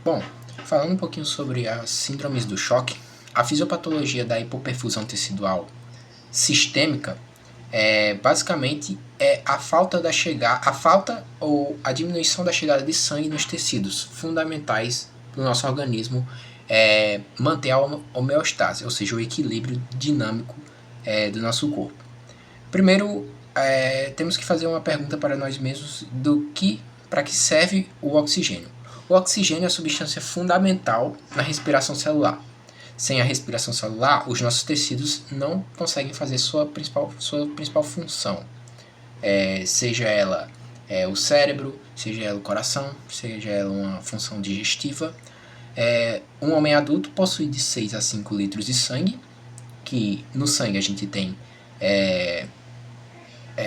Bom, falando um pouquinho sobre as síndromes do choque, a fisiopatologia da hipoperfusão tecidual sistêmica basicamente é a falta ou a diminuição da chegada de sangue nos tecidos fundamentais para o nosso organismo manter a homeostase, ou seja, o equilíbrio dinâmico do nosso corpo. Primeiro, temos que fazer uma pergunta para nós mesmos para que serve o oxigênio. O oxigênio é a substância fundamental na respiração celular. Sem a respiração celular, os nossos tecidos não conseguem fazer sua principal função, seja ela o cérebro, seja ela o coração, seja ela uma função digestiva. Um homem adulto possui de 6 a 5 litros de sangue, que no sangue a gente tem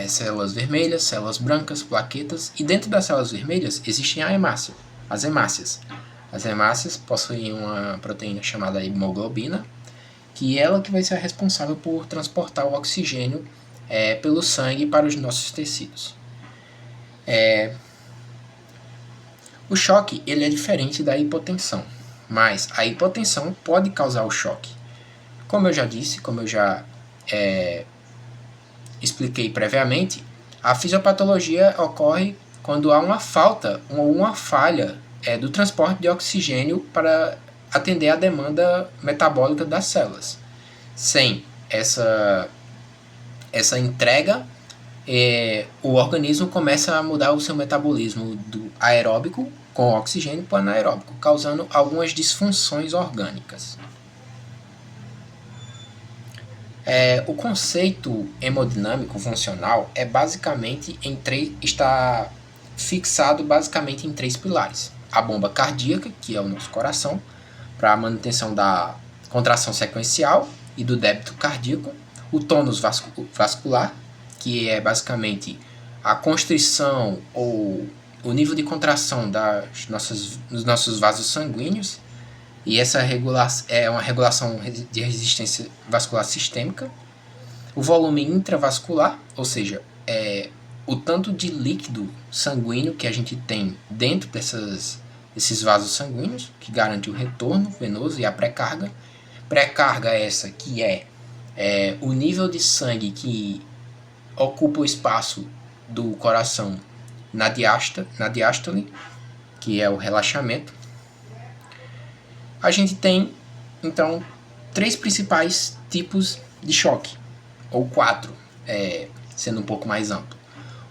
células vermelhas, células brancas, plaquetas, e dentro das células vermelhas existem as hemácias. As hemácias possuem uma proteína chamada hemoglobina, que é ela que vai ser responsável por transportar o oxigênio pelo sangue para os nossos tecidos. O choque ele é diferente da hipotensão, mas a hipotensão pode causar o choque. Como eu já disse, como eu já expliquei previamente, a fisiopatologia ocorre quando há uma falta ou uma falha do transporte de oxigênio para atender a demanda metabólica das células. Sem essa entrega, o organismo começa a mudar o seu metabolismo do aeróbico com oxigênio para o anaeróbico, causando algumas disfunções orgânicas. O conceito hemodinâmico funcional está fixado basicamente em 3 pilares. A bomba cardíaca, que é o nosso coração, para a manutenção da contração sequencial e do débito cardíaco. O tônus vascular, que é basicamente a constrição ou o nível de contração dos nossos vasos sanguíneos. E essa é uma regulação de resistência vascular sistêmica. O volume intravascular, ou seja, o tanto de líquido sanguíneo que a gente tem dentro desses vasos sanguíneos, que garante o retorno venoso e a pré-carga. Pré-carga essa que é o nível de sangue que ocupa o espaço do coração na diástole, que é o relaxamento. A gente tem, então, 3 principais tipos de choque, ou 4, sendo um pouco mais amplo.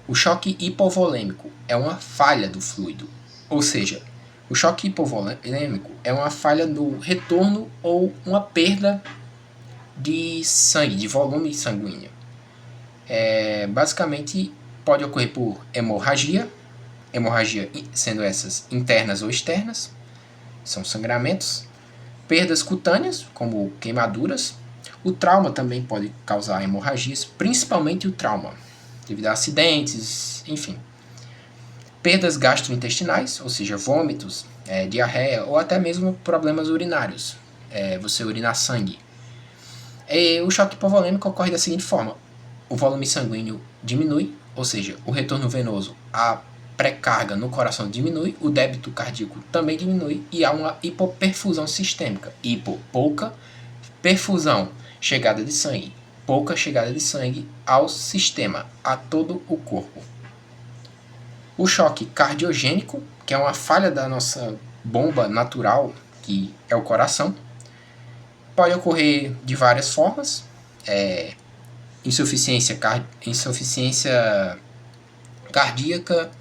O choque hipovolêmico é uma falha do fluido, ou seja, o choque hipovolêmico é uma falha do retorno ou uma perda de sangue, de volume sanguíneo. Basicamente, pode ocorrer por hemorragia sendo essas internas ou externas, são sangramentos, perdas cutâneas, como queimaduras. O trauma também pode causar hemorragias, principalmente o trauma, devido a acidentes, enfim. Perdas gastrointestinais, ou seja, vômitos, diarreia ou até mesmo problemas urinários, você urinar sangue. O choque hipovolêmico ocorre da seguinte forma: o volume sanguíneo diminui, ou seja, o retorno venoso, a pré-carga no coração diminui, o débito cardíaco também diminui e há uma hipoperfusão sistêmica. Pouca perfusão, chegada de sangue, pouca chegada de sangue ao sistema, a todo o corpo. O choque cardiogênico, que é uma falha da nossa bomba natural, que é o coração, pode ocorrer de várias formas. Insuficiência cardíaca,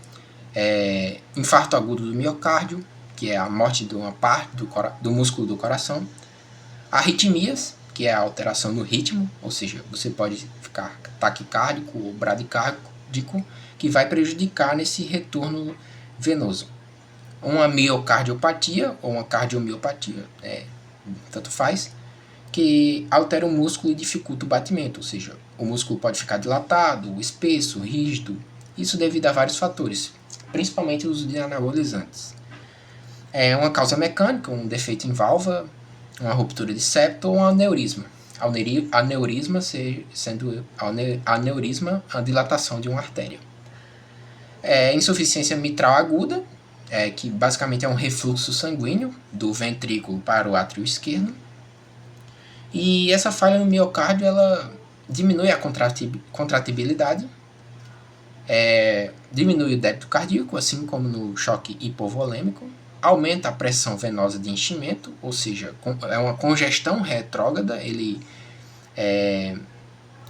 infarto agudo do miocárdio, que é a morte de uma parte do músculo do coração, arritmias, que é a alteração no ritmo, ou seja, você pode ficar taquicárdico ou bradicárdico, que vai prejudicar nesse retorno venoso. Uma miocardiopatia ou uma cardiomiopatia, tanto faz, que altera o músculo e dificulta o batimento, ou seja, o músculo pode ficar dilatado, espesso, rígido, isso devido a vários fatores, principalmente o uso de anabolizantes. Uma causa mecânica, um defeito em válvula, uma ruptura de septo ou um aneurisma. Aneurisma sendo a dilatação de uma artéria. Insuficiência mitral aguda, que basicamente é um refluxo sanguíneo do ventrículo para o átrio esquerdo. E essa falha no miocárdio ela diminui a contratibilidade, diminui o débito cardíaco, assim como no choque hipovolêmico, aumenta a pressão venosa de enchimento, ou seja, é uma congestão retrógrada, ele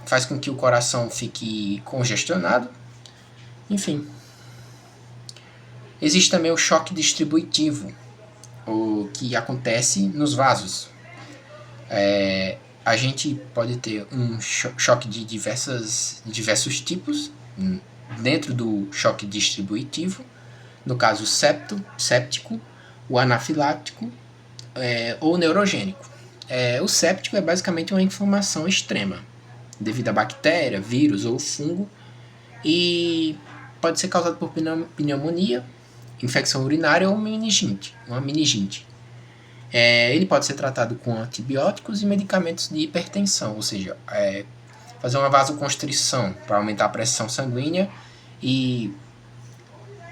faz com que o coração fique congestionado. Enfim, existe também o choque distributivo, o que acontece nos vasos. A gente pode ter um choque de diversos tipos dentro do choque distributivo, no caso séptico, o anafilático ou neurogênico. O séptico é basicamente uma inflamação extrema, devido a bactéria, vírus ou fungo, e pode ser causado por pneumonia, infecção urinária ou uma meningite. Ele pode ser tratado com antibióticos e medicamentos de hipertensão, ou seja, fazer uma vasoconstrição para aumentar a pressão sanguínea e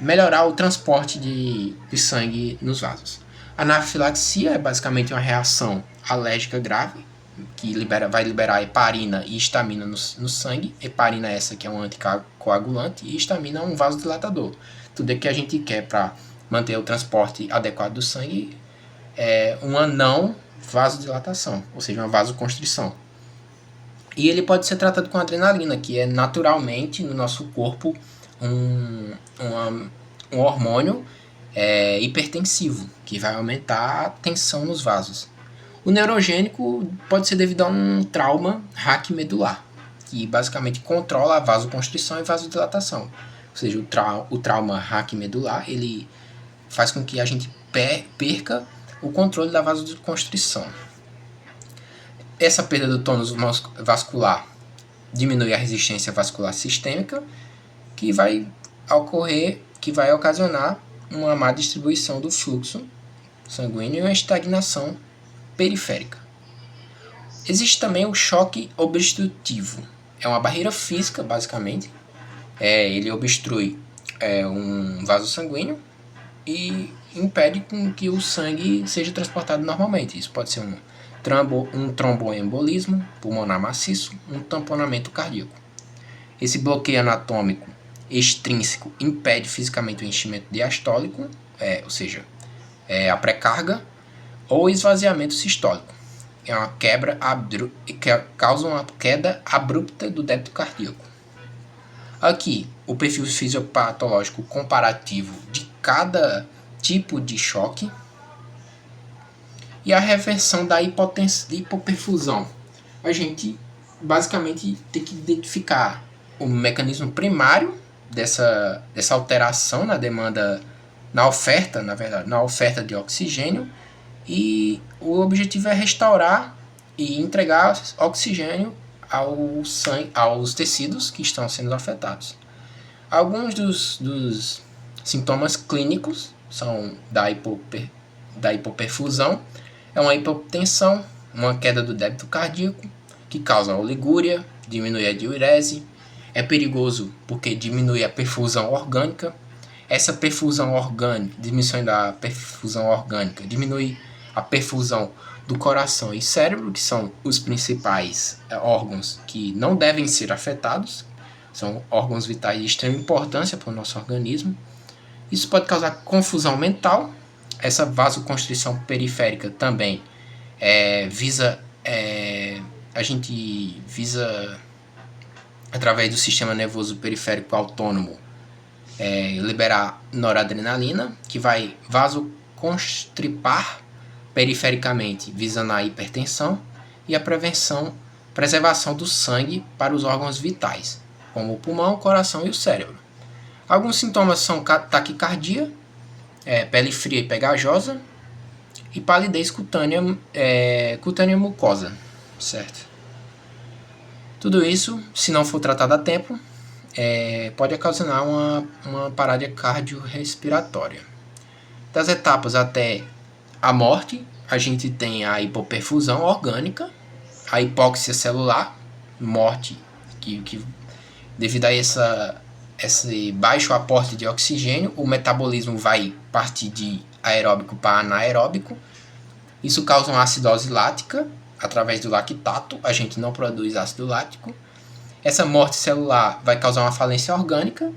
melhorar o transporte de sangue nos vasos. A anafilaxia é basicamente uma reação alérgica grave, que vai liberar heparina e histamina no sangue. Heparina é essa que é um anticoagulante e histamina é um vasodilatador. Tudo que a gente quer para manter o transporte adequado do sangue é uma não vasodilatação, ou seja, uma vasoconstrição. E ele pode ser tratado com adrenalina, que é naturalmente no nosso corpo um hormônio hipertensivo, que vai aumentar a tensão nos vasos. O neurogênico pode ser devido a um trauma raquimedular, que basicamente controla a vasoconstrição e vasodilatação. Ou seja, o trauma raquimedular ele faz com que a gente perca o controle da vasoconstrição. Essa perda do tônus vascular diminui a resistência vascular sistêmica, que vai ocasionar uma má distribuição do fluxo sanguíneo e uma estagnação periférica. Existe também o choque obstrutivo. É uma barreira física, basicamente. Ele obstrui um vaso sanguíneo e impede com que o sangue seja transportado normalmente. Isso pode ser um tromboembolismo pulmonar maciço, um tamponamento cardíaco. Esse bloqueio anatômico extrínseco impede fisicamente o enchimento diastólico, ou seja, a pré-carga, ou esvaziamento sistólico. É uma causa uma queda abrupta do débito cardíaco. Aqui, o perfil fisiopatológico comparativo de cada tipo de choque e a reversão da hipoperfusão. A gente basicamente tem que identificar o mecanismo primário dessa alteração na demanda, na oferta de oxigênio, e o objetivo é restaurar e entregar oxigênio aos tecidos que estão sendo afetados. Alguns dos sintomas clínicos são da hipoperfusão, é uma hipotensão, uma queda do débito cardíaco, que causa oligúria, diminui a diurese, é perigoso porque diminui a perfusão orgânica. Essa perfusão orgânica, diminuição da perfusão orgânica, diminui a perfusão do coração e cérebro, que são os principais órgãos que não devem ser afetados, são órgãos vitais de extrema importância para o nosso organismo. Isso pode causar confusão mental. Essa vasoconstrição periférica também a gente visa, através do sistema nervoso periférico autônomo, liberar noradrenalina, que vai vasoconstripar perifericamente, visando a hipertensão e a preservação do sangue para os órgãos vitais, como o pulmão, o coração e o cérebro. Alguns sintomas são taquicardia, pele fria e pegajosa, e palidez cutânea mucosa, certo? Tudo isso, se não for tratado a tempo, pode ocasionar uma parada cardiorrespiratória. Das etapas até a morte, a gente tem a hipoperfusão orgânica, a hipóxia celular, morte que devido a esse baixo aporte de oxigênio, o metabolismo vai partir de aeróbico para anaeróbico. Isso causa uma acidose lática, através do lactato, a gente não produz ácido lático. Essa morte celular vai causar uma falência orgânica,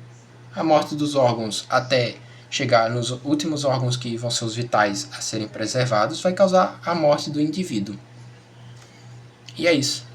a morte dos órgãos até chegar nos últimos órgãos que vão ser os vitais a serem preservados, vai causar a morte do indivíduo. E é isso.